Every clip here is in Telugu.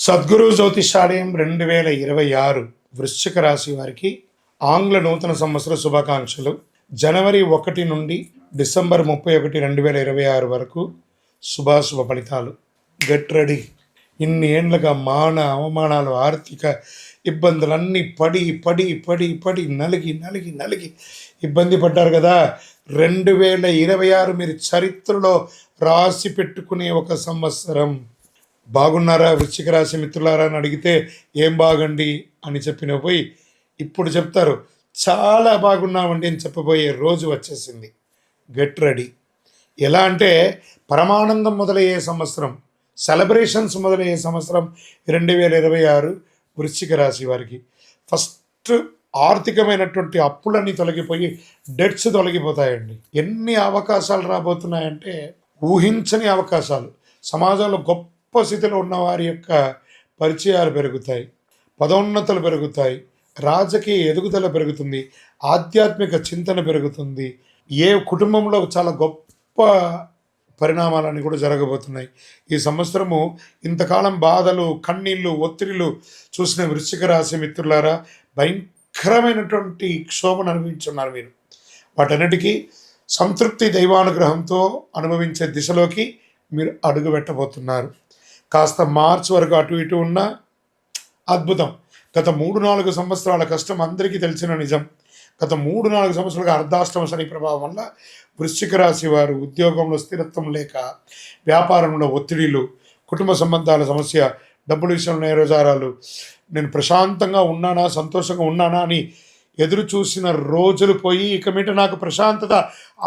సద్గురు జ్యోతిషాలయం 2026 వృశ్చిక రాశి వారికి ఆంగ్ల నూతన సంవత్సర శుభాకాంక్షలు. జనవరి 1 నుండి డిసెంబర్ 31, 2026 వరకు శుభాశుభ ఫలితాలు. Get ready. ఇన్ని ఏండ్లుగా మాన అవమానాలు, ఆర్థిక ఇబ్బందులన్నీ పడి పడి పడి పడి నలిగి నలిగి నలిగి ఇబ్బంది పడ్డారు కదా. 2026 మీరు చరిత్రలో రాసి పెట్టుకునే ఒక సంవత్సరం. బాగున్నారా వృశ్చిక రాశి మిత్రులారా అని అడిగితే ఏం బాగండి అని చెప్పిన పోయి ఇప్పుడు చెప్తారు చాలా బాగున్నామండి అని చెప్పబోయే రోజు వచ్చేసింది. Get ready. ఎలా అంటే పరమానందం మొదలయ్యే సంవత్సరం, సెలబ్రేషన్స్ మొదలయ్యే సంవత్సరం 2026 వృశ్చిక రాశి వారికి. ఫస్ట్ ఆర్థికమైనటువంటి అప్పులన్నీ తొలగిపోయి డెట్స్ తొలగిపోతాయండి. ఎన్ని అవకాశాలు రాబోతున్నాయంటే ఊహించని అవకాశాలు. సమాజంలో గొప్ప స్థితిలో ఉన్న వారి యొక్క పరిచయాలు పెరుగుతాయి, పదోన్నతులు పెరుగుతాయి, రాజకీయ ఎదుగుదల పెరుగుతుంది, ఆధ్యాత్మిక చింతన పెరుగుతుంది. ఏ కుటుంబంలో చాలా గొప్ప పరిణామాలన్నీ కూడా జరగబోతున్నాయి. ఈ సంవత్సరము ఇంతకాలం బాధలు, కన్నీళ్ళు, ఒత్తిడిలు చూసిన వృశ్చిక రాశి మిత్రులారా భయంకరమైనటువంటి క్షోభను అనుభవించున్నారు మీరు. వాటన్నిటికీ సంతృప్తి దైవానుగ్రహంతో అనుభవించే దిశలోకి మీరు అడుగు పెట్టబోతున్నారు. కాస్త మార్చి వరకు అటు ఇటు ఉన్న అద్భుతం. గత 3-4 సంవత్సరాల కష్టం అందరికీ తెలిసిన నిజం. గత 3-4 సంవత్సరాలుగా అర్ధాష్టమ శని ప్రభావం వల్ల వృశ్చిక రాశి వారు ఉద్యోగంలో స్థిరత్వం లేక, వ్యాపారంలో ఒత్తిడిలు, కుటుంబ సంబంధాల సమస్య, డబ్బుల విషయంలో నేరజారాలు, నేను ప్రశాంతంగా ఉన్నానా, సంతోషంగా ఉన్నానా అని ఎదురు చూసిన రోజులు పోయి ఇక మీట నాకు ప్రశాంతత,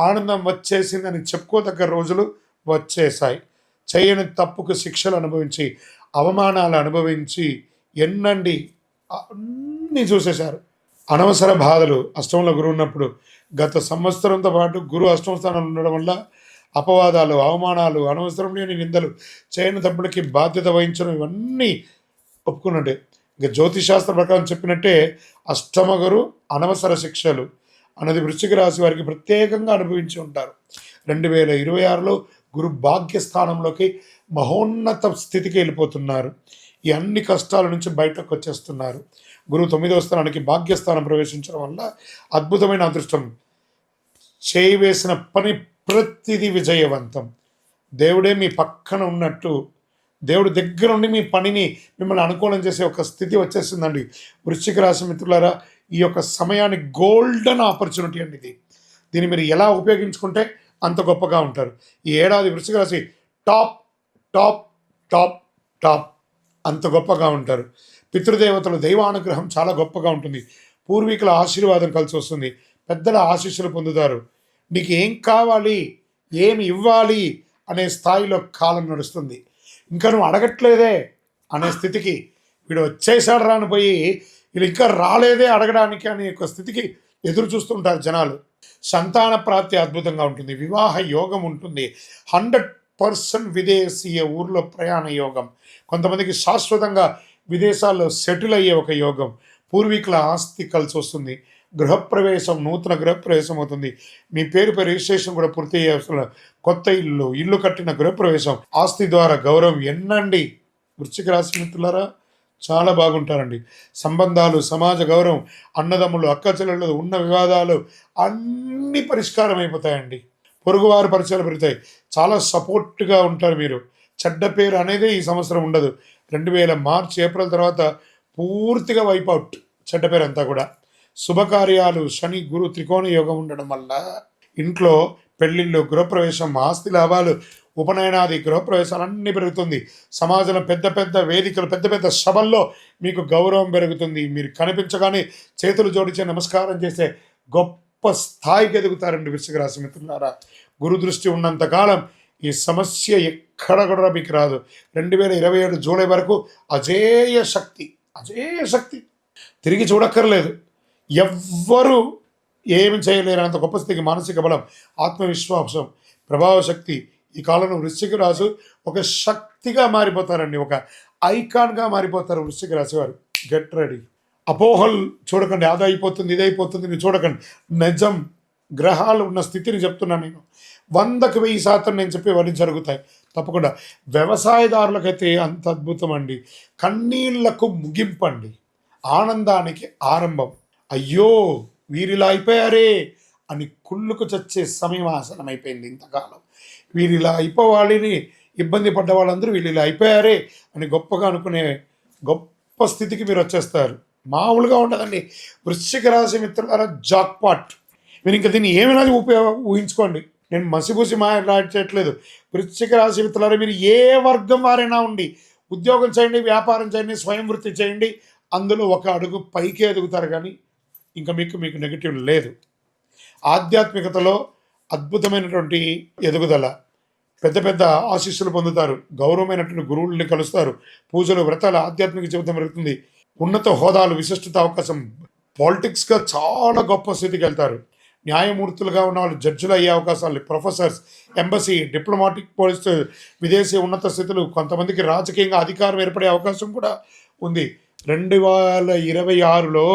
ఆనందం వచ్చేసిందని చెప్పుకోదగ్గ రోజులు వచ్చేసాయి. చేయని తప్పుకు శిక్షలు అనుభవించి, అవమానాలు అనుభవించి ఎన్నండి అన్నీ చూసేశారు. అనవసర బాధలు. అష్టంలో గురువు ఉన్నప్పుడు గత సంవత్సరంతో పాటు గురువు అష్టమ స్థానంలో ఉండడం వల్ల అపవాదాలు, అవమానాలు, అనవసరం లేని నిందలు, చేయని తప్పులకి బాధ్యత వహించడం ఇవన్నీ ఒప్పుకున్నట్టే. ఇక జ్యోతిశాస్త్ర ప్రకారం చెప్పినట్టే అష్టమ గురు అనవసర శిక్షలు అన్నది వృశ్చిక రాశి వారికి ప్రత్యేకంగా అనుభవించి ఉంటారు. 2026లో గురు భాగ్యస్థానంలోకి మహోన్నత స్థితికి వెళ్ళిపోతున్నారు. ఈ అన్ని కష్టాల నుంచి బయటకు వచ్చేస్తున్నారు. గురువు 9వ స్థానానికి భాగ్యస్థానం ప్రవేశించడం వల్ల అద్భుతమైన అదృష్టం. చేయవేసిన పని ప్రతిదీ విజయవంతం. దేవుడే మీ పక్కన ఉన్నట్టు, దేవుడు దగ్గర ఉండి మీ పనిని మిమ్మల్ని అనుకూలం చేసే ఒక స్థితి వచ్చేస్తుందండి. వృశ్చిక రాశి మిత్రులారా, ఈ యొక్క సమయాన్ని గోల్డెన్ ఆపర్చునిటీ అండి ఇది. దీన్ని మీరు ఎలా ఉపయోగించుకుంటే అంత గొప్పగా ఉంటారు. ఈ ఏడాది వృశ్చిక రాశి టాప్ టాప్ టాప్ టాప్ అంత గొప్పగా ఉంటారు. పితృదేవతలు దైవానుగ్రహం చాలా గొప్పగా ఉంటుంది. పూర్వీకుల ఆశీర్వాదం కలిసి వస్తుంది. పెద్దల ఆశీస్సులు పొందుతారు. నీకు ఏం కావాలి, ఏమి ఇవ్వాలి అనే స్థాయిలో కాలం నడుస్తుంది. ఇంకా నువ్వు అడగట్లేదే అనే స్థితికి, వీడు వచ్చేసాడు రానిపోయి వీళ్ళు ఇంకా రాలేదే అడగడానికి అనే ఒక స్థితికి ఎదురు చూస్తుంటారు జనాలు. సంతాన ప్రాప్తి అద్భుతంగా ఉంటుంది. వివాహ యోగం ఉంటుంది. 100% విదేశీయ ఊర్లో ప్రయాణ యోగం. కొంతమందికి శాశ్వతంగా విదేశాల్లో సెటిల్ అయ్యే ఒక యోగం. పూర్వీకుల ఆస్తి కలిసి వస్తుంది. గృహప్రవేశం, నూతన గృహప్రవేశం అవుతుంది. మీ పేరుపై రిజిస్ట్రేషన్ కూడా పూర్తి అయ్యే కొత్త ఇల్లు కట్టిన గృహప్రవేశం, ఆస్తి ద్వారా గౌరవం ఎన్నండి. వృశ్చిక రాశి మిత్రులారా చాలా బాగుంటారండి. సంబంధాలు, సమాజ గౌరవం, అన్నదమ్ములు, అక్కచెల్లెళ్ళు ఉన్న వివాదాలు అన్నీ పరిష్కారం అయిపోతాయండి. పొరుగువారి పరిచయాలు పెరుగుతాయి. చాలా సపోర్ట్గా ఉంటారు మీరు. చెడ్డ పేరు అనేది ఈ సంవత్సరం ఉండదు. 2000 మార్చి, ఏప్రిల్ తర్వాత పూర్తిగా వైపౌట్ చెడ్డ పేరు అంతా కూడా. శుభకార్యాలు, శని గురు త్రికోణ యోగం ఉండడం వల్ల ఇంట్లో పెళ్ళిళ్ళు, గృహప్రవేశం, ఆస్తి లాభాలు, ఉపనయనాది గృహప్రవేశాలన్నీ పెరుగుతుంది. సమాజంలో పెద్ద పెద్ద వేదికలు, పెద్ద పెద్ద సభల్లో మీకు గౌరవం పెరుగుతుంది. మీరు కనిపించగానే చేతులు జోడించే నమస్కారం చేసే గొప్ప స్థాయికి ఎదుగుతారండి వృశ్చిక రాశి మిత్రులారా. గురు దృష్టి ఉన్నంతకాలం ఈ సమస్య ఎక్కడ కూడా మీకు రాదు. 2027 జూలై వరకు అజేయ శక్తి తిరిగి చూడక్కర్లేదు. ఎవ్వరూ ఏమి చేయలేనంత గొప్ప స్థితికి మానసిక బలం, ఆత్మవిశ్వాసం, ప్రభావ శక్తి. ఈ కాలంలో వృశ్చిక రాశి ఒక శక్తిగా మారిపోతారండి. ఒక ఐకాన్గా మారిపోతారు వృశ్చిక రాశి వారు. Get ready. అపోహలు చూడకండి. అది అయిపోతుంది, ఇది అయిపోతుంది మీరు చూడకండి. నిజం, గ్రహాలు ఉన్న స్థితిని చెప్తున్నాను నేను. 100కి 1000% నేను చెప్పేవన్నీ జరుగుతాయి. తప్పకుండా. వ్యవసాయదారులకైతే అంత అద్భుతం అండి. కన్నీళ్లకు ముగింపండి, ఆనందానికి ఆరంభం. అయ్యో వీరిలా అయిపోయారే అని కుళ్ళుకు చచ్చే సమయం ఆసనమైపోయింది. ఇంతకాలం వీరిలా అయిపోవాలని ఇబ్బంది పడ్డ వాళ్ళందరూ వీళ్ళు ఇలా అయిపోయారే అని గొప్పగా అనుకునే గొప్ప స్థితికి మీరు వచ్చేస్తారు. మామూలుగా ఉండదండి. వృశ్చిక రాశి మిత్రులారా, జాక్పాట్. మీరు ఇంకా దీన్ని ఏమైనా ఊహించుకోండి. నేను మసిబూసి మాట్లాడట్లేదు. వృశ్చిక రాశి మిత్రులారా, మీరు ఏ వర్గం వారైనా ఉండి, ఉద్యోగం చేయండి, వ్యాపారం చేయండి, స్వయం వృత్తి చేయండి, అందులో ఒక అడుగు పైకే ఎదుగుతారు. కానీ ఇంకా మీకు నెగిటివ్ లేదు. ఆధ్యాత్మికతలో అద్భుతమైనటువంటి ఎదుగుదల, పెద్ద పెద్ద ఆశీస్సులు పొందుతారు, గౌరవమైనటువంటి గురువుల్ని కలుస్తారు, పూజలు, వ్రతాలు, ఆధ్యాత్మిక జీవితం పెరుగుతుంది, ఉన్నత హోదాలు, విశిష్టత అవకాశం, పాలిటిక్స్గా చాలా గొప్ప స్థితికి వెళ్తారు. న్యాయమూర్తులుగా ఉన్న వాళ్ళు జడ్జిలు అయ్యే అవకాశాలు, ప్రొఫెసర్స్, ఎంబసీ, డిప్లొమాటిక్ పోలీస్, విదేశీ ఉన్నత స్థితులు, కొంతమందికి రాజకీయంగా అధికారం ఏర్పడే అవకాశం కూడా ఉంది. 2026లో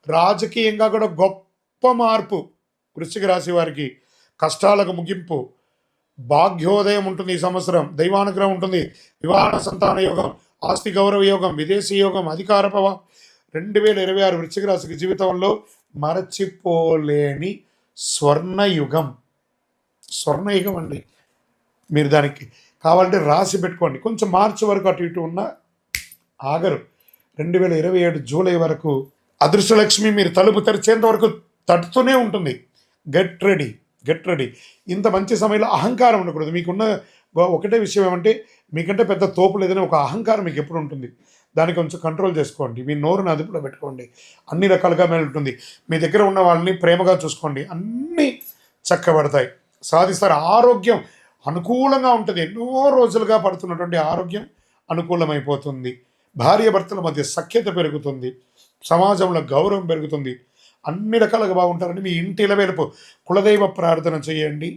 రాజకీయంగా కూడా గొప్ప మార్పు. వృశ్చిక రాశి వారికి కష్టాలకు ముగింపు, భాగ్యోదయం ఉంటుంది ఈ సంవత్సరం, దైవానుగ్రహం ఉంటుంది, వివాహ సంతాన యోగం, ఆస్తి గౌరవ యోగం, విదేశీ యోగం, అధికార ప్రభావం. 2026 వృశ్చిక రాశికి జీవితంలో మరచిపోలేని స్వర్ణయుగం అండి. మీరు దానికి కావాలంటే రాసి పెట్టుకోండి. కొంచెం మార్చి వరకు అటు ఇటు ఉన్న ఆగరు. 2027 జూలై వరకు అదృష్టలక్ష్మి మీరు తలుపు తెరిచేంత వరకు తట్టుతూనే ఉంటుంది. Get ready. ఇంత మంచి సమయంలో అహంకారం ఉండకూడదు. మీకున్న ఒకటే విషయం ఏమంటే, మీకంటే పెద్ద తోపు లేదని ఒక అహంకారం మీకు ఎప్పుడు ఉంటుంది. దాన్ని కొంచెం కంట్రోల్ చేసుకోండి. మీ నోరుని అదుపులో పెట్టుకోండి. అన్ని రకాలుగా ఉంటుంది. మీ దగ్గర ఉన్న వాళ్ళని ప్రేమగా చూసుకోండి. అన్నీ చక్కబడతాయి, సాధిస్తారు. ఆరోగ్యం అనుకూలంగా ఉంటుంది. ఎన్నో రోజులుగా పడుతున్నటువంటి ఆరోగ్యం అనుకూలమైపోతుంది. భార్యాభర్తల మధ్య సఖ్యత పెరుగుతుంది, సమాజంలో గౌరవం పెరుగుతుంది, అన్ని రకాలుగా బాగుంటారని మీ ఇంటి ఇలవేలుపు కులదైవ ప్రార్థన చేయండి.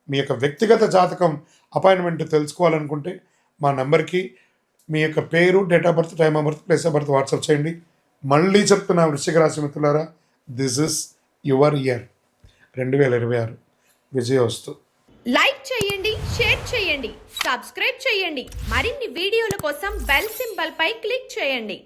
మీ యొక్క వ్యక్తిగత జాతకం అపాయింట్మెంట్ తెలుసుకోవాలనుకుంటే మా నెంబర్కి మీ యొక్క పేరు, date of birth, time of birth, place of birth WhatsApp చేయండి. మళ్ళీ చెప్తున్నా వృశ్చిక రాశి మిత్రులారా, దిస్ ఇస్ యువర్ ఇయర్ 2026. విజయోస్తు. లైక్ చేయండి, షేర్ చేయండి, సబ్స్క్రైబ్ చేయండి. మరిన్ని వీడియోల కోసం బెల్ సింబల్ పై క్లిక్ చేయండి.